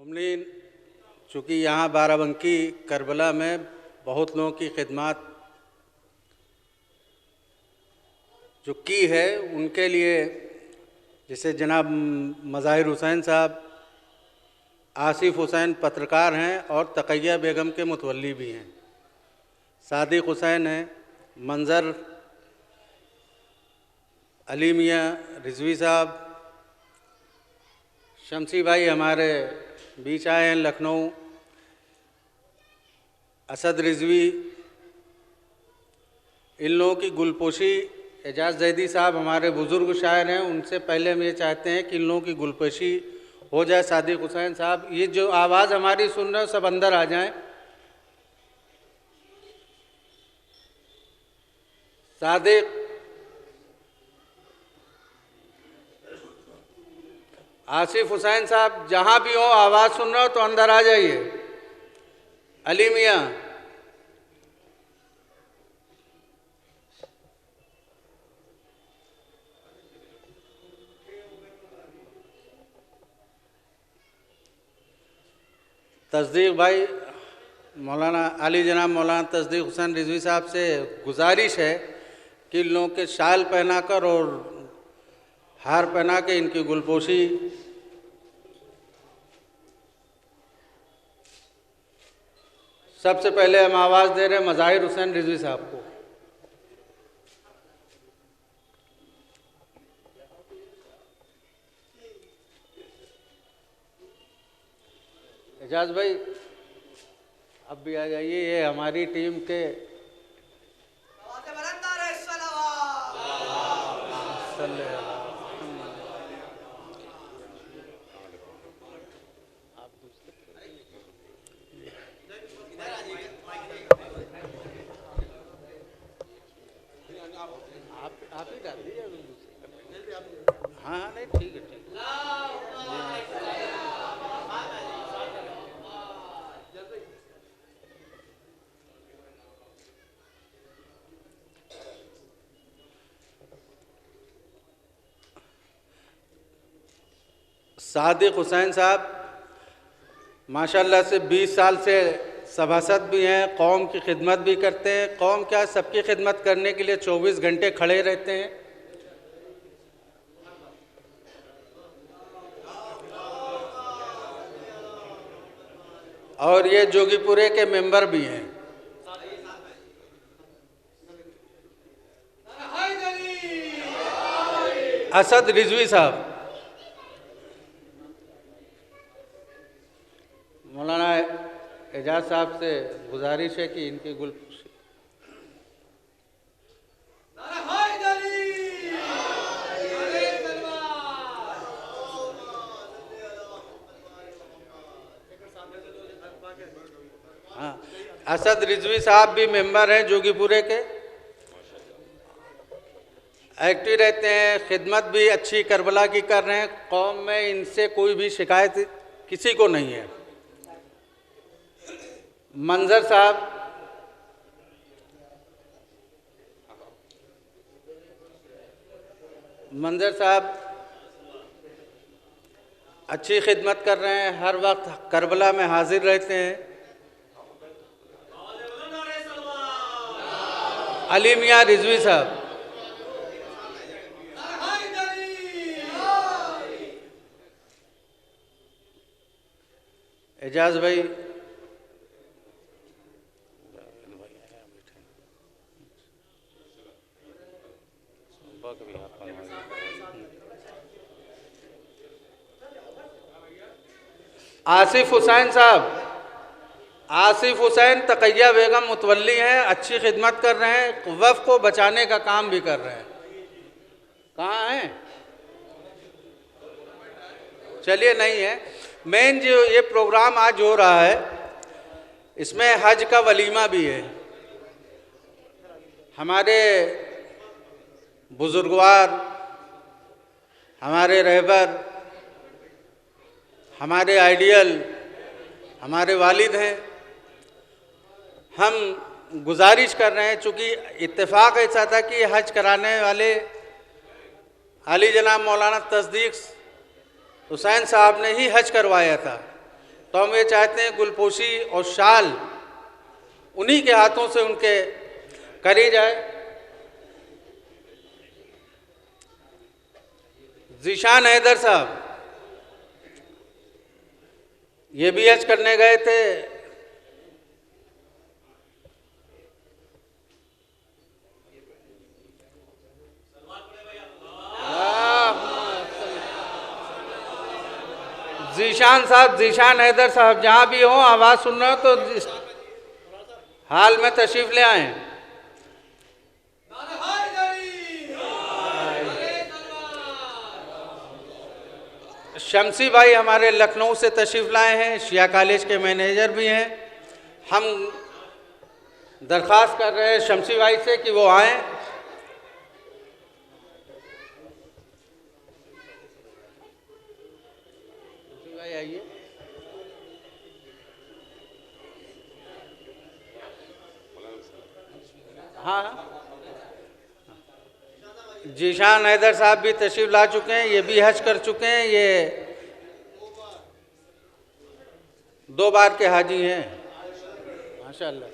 मुमलिन, चूँकि यहाँ बाराबंकी करबला में बहुत लोगों की खिदमत जो की है, उनके लिए जैसे जनाब मज़ाहिर हुसैन साहब, आसिफ हुसैन पत्रकार हैं और तक़ैया बेगम के मुतवल्ली भी हैं, सादिक हुसैन हैं, मंजर अली मियाँ रिजवी साहब, शमसी भाई हमारे बीच आए हैं लखनऊ, असद रिजवी, इन लोगों की गुलपोशी, एजाज जैदी साहब हमारे बुज़ुर्ग शायर हैं, उनसे पहले हम ये चाहते हैं कि इन लोगों की गुलपोशी हो जाए। सादिक हुसैन साहब, ये जो आवाज़ हमारी सुन रहे हो सब अंदर आ जाएं। सादिक, आसिफ हुसैन साहब, जहाँ भी हो आवाज़ सुन रहे हो तो अंदर आ जाइए। अली मियाँ, तस्दीक भाई, मौलाना अली जनाब मौलाना तस्दीक हुसैन रिजवी साहब से गुजारिश है कि इन लोगों के शाल पहनाकर और हार पहना के इनकी गुलपोशी सबसे पहले हम आवाज़ दे रहे हैं मज़ाहिर हुसैन रिजवी साहब को। एजाज भाई अब भी आ जाइए, ये हमारी टीम के आप ही डाल दीजिए। हाँ हाँ, नहीं ठीक है, ठीक है। सादिक हुसैन साहब माशाल्लाह से 20 साल से सभासद भी हैं, कौम की खिदमत भी करते हैं। कौम क्या, सबकी खिदमत करने के लिए 24 घंटे खड़े रहते हैं। और ये जोगीपुरे के मेंबर भी हैं। असद रिजवी साहब, मौलाना एजाज साहब से गुजारिश है कि इनकी गुलपोशी हाँ, असद रिजवी साहब भी मेंबर हैं जोगीपुरे के, एक्टिव रहते हैं, खिदमत भी अच्छी करबला की कर रहे हैं। कौम में इनसे कोई भी शिकायत किसी को नहीं है। मंजर साहब, मंजर साहब अच्छी खिदमत कर रहे हैं, हर वक्त करबला में हाजिर रहते हैं। अली मियाँ रिजवी साहब, एजाज भाई, आसिफ हुसैन साहब, आसिफ हुसैन तक़ैया बेगम मुतवल्ली हैं, अच्छी खिदमत कर रहे हैं, वफ़ को बचाने का काम भी कर रहे हैं। कहाँ हैं? चलिए, नहीं है। मेन जो ये प्रोग्राम आज हो रहा है, इसमें हज का वलीमा भी है। हमारे बुजुर्गवार, हमारे रहबर, हमारे आइडियल, हमारे वालिद हैं। हम गुजारिश कर रहे हैं, चूँकि इत्तेफाक ऐसा था कि हज कराने वाले अली जनाब मौलाना तस्दीक हुसैन साहब ने ही हज करवाया था, तो हम ये चाहते हैं गुलपोशी और शाल उन्हीं के हाथों से उनके करी जाए। ज़ीशान हैदर साहब ये भी हज करने गए थे। ज़ीशान साहब, ज़ीशान हैदर साहब जहाँ भी हो, आवाज़ सुन रहे हो तो हाल में तशरीफ ले आए। शमसी भाई हमारे लखनऊ से तशरीफ लाए हैं, शिया कॉलेज के मैनेजर भी हैं। हम दरख्वास्त कर रहे हैं शमसी भाई से कि वो आएँ। भाई आइए। हाँ, ज़ीशान हैदर साहब भी तशरीफ ला चुके हैं, ये भी हज कर चुके हैं, ये 2 बार के हाजी हैं माशाअल्लाह।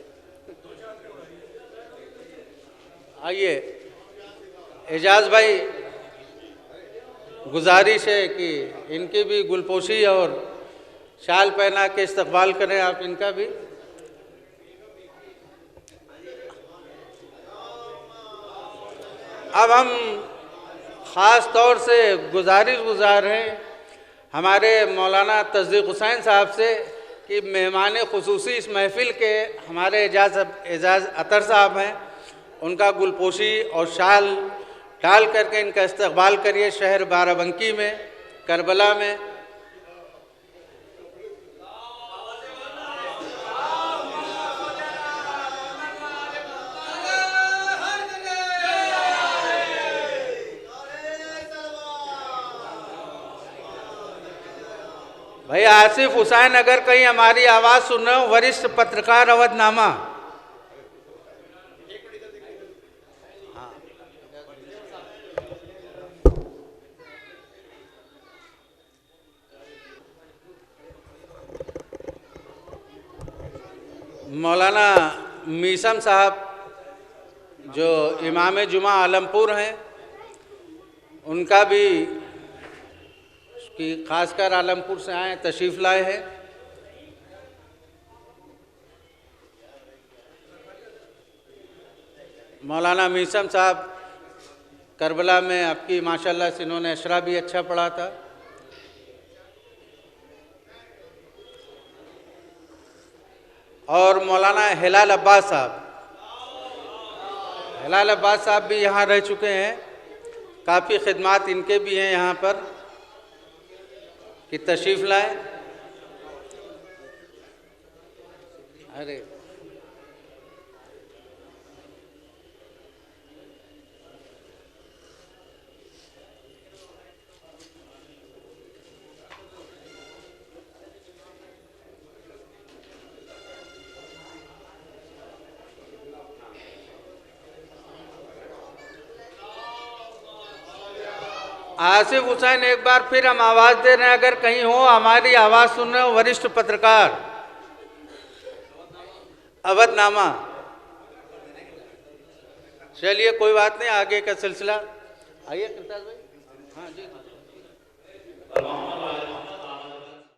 आइए एजाज भाई, गुजारिश है कि इनकी भी गुलपोशी और शाल पहना के इस्तकबाल करें आप इनका भी। अब हम ख़ास तौर से गुजार हैं हमारे मौलाना तस्दीक़ हुसैन साहब से कि मेहमान ख़ुसूसी इस महफ़िल के हमारे एजाज़ अतर साहब हैं, उनका गुलपोशी और शाल डाल करके इनका इस्तकबाल करिए शहर बाराबंकी में, करबला में। भाई आसिफ हुसैन अगर कहीं हमारी आवाज़ सुन रहे हो, वरिष्ठ पत्रकार अवधनामा, मौलाना मीसम साहब जो इमाम जुमा आलमपुर हैं, उनका भी कि खासकर आलमपुर से आए तशरीफ़ लाए हैं। मौलाना मीसम साहब करबला में आपकी माशाल्लाह से इन्होंने अशरा भी अच्छा पढ़ा था। और मौलाना हिलाल अब्बास साहब भी यहाँ रह चुके हैं, काफ़ी खिदमात इनके भी हैं यहाँ पर कि तशरीफ़ लाएं। अरे आसिफ हुसैन, एक बार फिर हम आवाज़ दे रहे हैं, अगर कहीं हो हमारी आवाज़ सुन रहे हो, वरिष्ठ पत्रकार अवधनामा। चलिए कोई बात नहीं, आगे का सिलसिला। आइए कृताज भाई। हाँ जी।